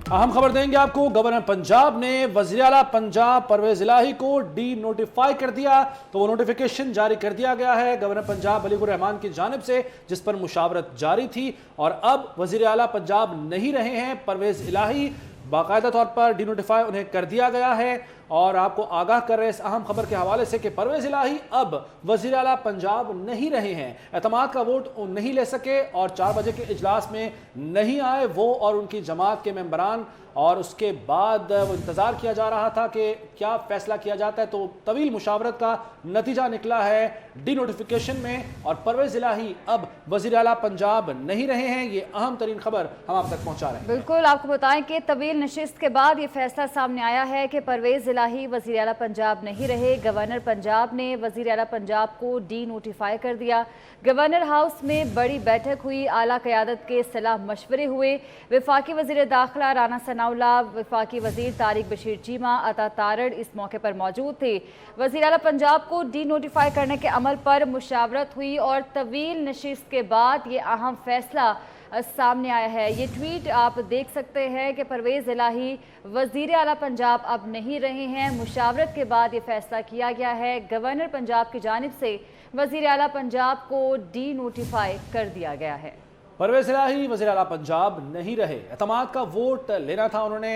अहम खबर देंगे आपको। गवर्नर पंजाब ने वज़ीर आला पंजाब परवेज इलाही को डी नोटिफाई कर दिया। तो वो नोटिफिकेशन जारी कर दिया गया है गवर्नर पंजाब बलीगुर रहमान की जानिब से, जिस पर मुशावरत जारी थी। और अब वज़ीर आला पंजाब नहीं रहे हैं परवेज इलाही, बाकायदा तौर पर डी नोटिफाई उन्हें कर दिया गया है। और आपको आगाह कर रहे हैं इस अहम खबर के हवाले से कि परवेज इलाही अब वज़ीर आला पंजाब नहीं रहे हैं। एतमाद का वोट नहीं ले सके और 4 बजे के इजलास में नहीं आए वो और उनकी जमात के मेंबरान। और उसके बाद वो इंतज़ार किया जा रहा था कि क्या फैसला किया जाता है। तो तवील मुशावरत का नतीजा निकला है डी नोटिफिकेशन में, और परवेज इलाही अब वज़ीर आला पंजाब नहीं रहे हैं। ये अहम तरीन खबर हम आप तक पहुंचा रहे हैं। बिल्कुल, आपको बताएं कि तवील नशिस्त के बाद ये फैसला सामने आया है कि परवेज इलाही वज़ीर आला पंजाब नहीं रहे। गवर्नर पंजाब ने वज़ीर आला पंजाब को डी नोटिफाई कर दिया। गवर्नर हाउस में बड़ी बैठक हुई, आला क़यादत के सलाह मशवरे हुए। वफाकी वज़ीर दाखिला राना सनाउल्लाह, वफाकी वज़ीर तारिक बशीर चीमा, अता तारड़ इस मौके पर मौजूद थे। वज़ीर आला पंजाब को डी नोटिफाई करने के अमल पर मुशावरत हुई और तवील नशिस्त के बाद ये अहम फैसला सामने आया है। ये ट्वीट आप देख सकते हैं कि परवेज इलाही वज़ीर आला पंजाब अब नहीं रहे हैं। मुशावरत के बाद ये फैसला किया गया है। गवर्नर पंजाब की जानिब से वज़ीर आला पंजाब को डी नोटिफाई कर दिया गया है। परवेज इलाही वज़ीर आला पंजाब नहीं रहे। एतमाद का वोट लेना था उन्होंने।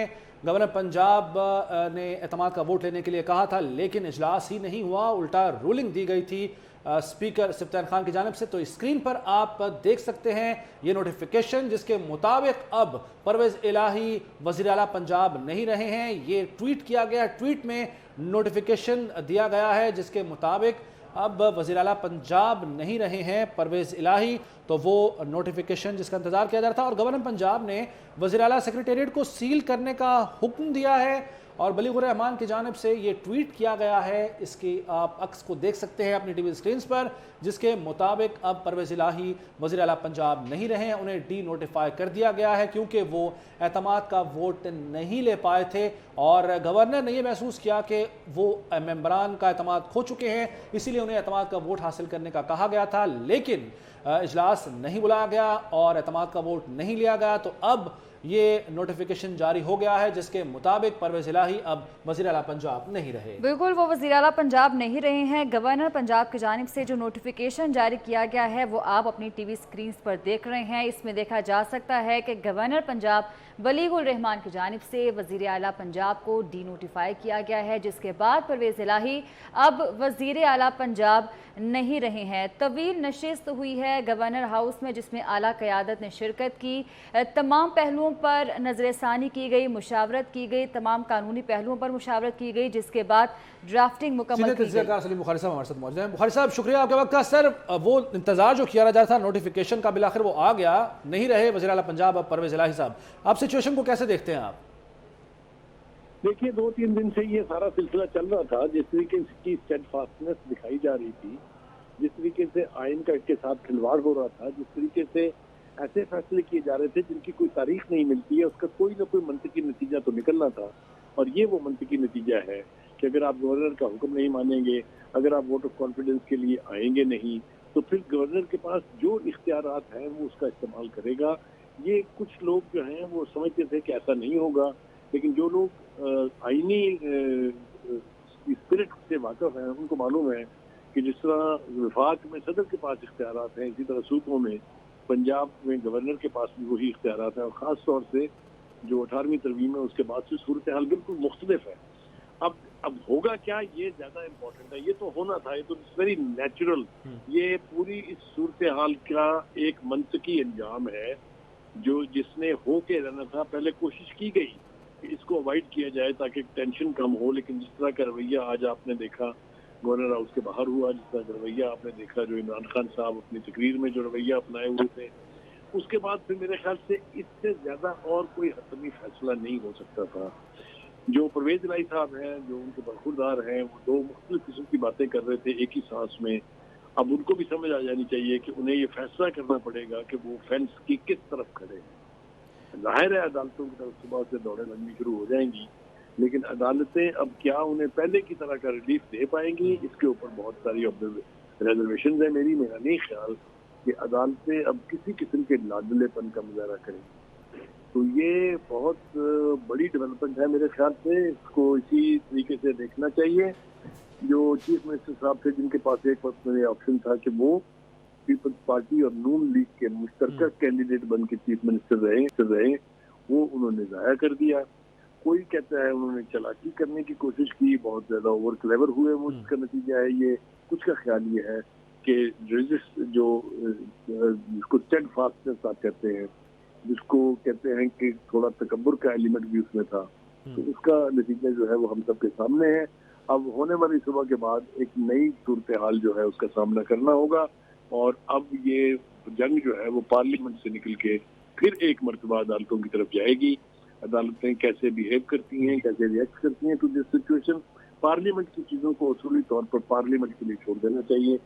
गवर्नर पंजाब ने एतमाद का वोट लेने के लिए कहा था, लेकिन इजलास ही नहीं हुआ, उल्टा रूलिंग दी गई थी स्पीकर सिफ्तान खान की जानिब से। तो स्क्रीन पर आप देख सकते हैं ये नोटिफिकेशन, जिसके मुताबिक अब परवेज इलाही वज़ीर आला पंजाब नहीं रहे हैं। ये ट्वीट किया गया, ट्वीट में नोटिफिकेशन दिया गया है जिसके मुताबिक अब वज़ीर आला पंजाब नहीं रहे हैं परवेज इलाही। तो वो नोटिफिकेशन जिसका इंतज़ार किया जा रहा था, और गवर्नर पंजाब ने वज़ीर आला सेक्रेटेरिएट को सील करने का हुक्म दिया है और बलीगुर रहमान की जानिब से ये ट्वीट किया गया है। इसकी आप अक्स को देख सकते हैं अपनी टीवी स्क्रीन पर, जिसके मुताबिक अब परवेज इलाही वज़ीर आला पंजाब नहीं रहे हैं। उन्हें डी नोटिफाई कर दिया गया है क्योंकि वो एतमाद का वोट नहीं ले पाए थे और गवर्नर ने यह महसूस किया कि वो मेंबरान का एतमाद खो चुके हैं, इसीलिए उन्हें एतमाद का वोट हासिल करने का कहा गया था। लेकिन इजलास नहीं बुलाया गया और एतमाद का वोट नहीं लिया गया। तो अब ये नोटिफिकेशन जारी हो गया है जिसके मुताबिक परवेज इलाही अब वज़ीर आला पंजाब नहीं रहे। बिल्कुल, वो वज़ीर आला पंजाब नहीं रहे हैं। गवर्नर पंजाब की जानिब से जो नोटिफिकेशन जारी किया गया है वो आप अपनी टीवी स्क्रीन पर देख रहे हैं। इसमें देखा जा सकता है कि गवर्नर पंजाब बलीगुर रहमान की जानिब से वज़ीर आला पंजाब को डी नोटिफाई किया गया है, जिसके बाद परवेज इलाही अब वज़ीर आला पंजाब नहीं रहे हैं। तवील नशिस्त हुई है गवर्नर हाउस में, जिसमें आला क़यादत ने शिरकत की। तमाम पहलुओं पर नज़रसानी की गई, मुशावरत की गई, तमाम कानूनी पहलुओं पर मुशावरत की गई, जिसके बाद ड्राफ्टिंग मुकम्मल की गई। बुखारी साहब हमारे साथ मौजूद हैं। बुखारी साहब, शुक्रिया आपके वक्त का। सर, वो इंतजार जो किया जा रहा था नोटिफिकेशन का, बिलाखिर वो आ गया, नहीं रहे वज़ीर आला पंजाब अब परवेज इलाही साहब। आप सिचुएशन को कैसे देखते हैं आप? देखिए, 2-3 दिन से ये सारा सिलसिला चल रहा था। जिस तरीके की स्टेडफास्टनेस दिखाई जा रही थी, जिस तरीके से आइन का के साथ खिलवाड़ हो रहा था, जिस तरीके से ऐसे फैसले किए जा रहे थे जिनकी कोई तारीख नहीं मिलती है, उसका कोई ना कोई मंतकी नतीजा तो निकलना था। और ये वो मंतकी नतीजा है कि अगर आप गवर्नर का हुक्म नहीं मानेंगे, अगर आप वोट ऑफ कॉन्फिडेंस के लिए आएंगे नहीं, तो फिर गवर्नर के पास जो इख्तियारात हैं वो उसका इस्तेमाल करेगा। ये कुछ लोग जो हैं वो समझते थे कि ऐसा नहीं होगा, लेकिन जो लोग आईनी स्पिरिट से वाकिफ हैं उनको मालूम है कि जिस तरह वफाक में सदर के पास इख्तियारात हैं, इसी तरह सूबों में पंजाब में गवर्नर के पास भी वही इख्तियारात हैं। और ख़ास तौर से जो 18वीं तरमीम है उसके बाद से सूरत हाल बिल्कुल मुख्तलिफ है। अब होगा क्या, ये ज़्यादा इम्पोर्टेंट है। ये तो होना था, ये तो वेरी नेचुरल। ये पूरी इस सूरत हाल का एक मंतकी अंजाम है जो जिसने हो के रहना था। पहले कोशिश की गई कि इसको अवॉइड किया जाए ताकि टेंशन कम हो, लेकिन जिस तरह का रवैया आज आपने देखा गवर्नर हाउस के बाहर हुआ, जिस तरह का रवैया आपने देखा जो इमरान खान साहब अपनी तकरीर में जो रवैया अपनाए हुए थे, उसके बाद फिर मेरे ख्याल से इससे ज्यादा और कोई हतमी फैसला नहीं हो सकता था। जो परवेज इलाही साहब हैं, जो उनके बरखुरदार हैं, वो 2 मुख्तलिफ किस्म की बातें कर रहे थे एक ही सांस में। अब उनको भी समझ आ जानी चाहिए कि उन्हें ये फैसला करना पड़ेगा कि वो फेंस की किस तरफ खड़े हैं। जाहिर है अदालतों की तरफ सुबह से दौड़ें लगनी शुरू हो जाएंगी, लेकिन अदालतें अब क्या उन्हें पहले की तरह का रिलीफ दे पाएंगी, इसके ऊपर बहुत सारी रिजर्वेशन है। मेरा नहीं ख्याल कि अदालतें अब किसी किस्म के लाडलेपन का मुजाहरा करेंगी। तो ये बहुत ڈیولپمنٹ ہے میرے خیال سے اس کو اسی طریقے سے دیکھنا چاہیے. جو چیف منسٹر صاحب تھے جن کے پاس ایک وقت میں آپشن تھا کہ وہ پیپلز پارٹی اور نون لیگ کے مشترکہ کینڈیڈیٹ بن کے چیف منسٹر رہے وہ انہوں نے ضائع کر دیا. کوئی کہتا ہے انہوں نے چالاکی کرنے کی کوشش کی, بہت زیادہ اوور کلیور ہوئے, وہ اس کا نتیجہ ہے یہ. کچھ کا خیال یہ ہے کہ جو جس کو اسٹیڈ فاسٹنس آپ کہتے ہیں, جس کو کہتے ہیں کہ تھوڑا تکبر کا ایلیمنٹ بھی اس میں تھا, تو اس کا نتیجہ جو ہے وہ ہم سب کے سامنے ہے. اب ہونے والی صبح کے بعد ایک نئی صورتحال جو ہے اس کا سامنا کرنا ہوگا, اور اب یہ جنگ جو ہے وہ پارلیمنٹ سے نکل کے پھر ایک مرتبہ عدالتوں کی طرف جائے گی. عدالتیں کیسے بیہیو کرتی ہیں, کیسے ریئیکٹ کرتی ہیں ٹو دس سچویشن. پارلیمنٹ کی چیزوں کو اصولی طور پر پارلیمنٹ کے لیے چھوڑ دینا چاہیے.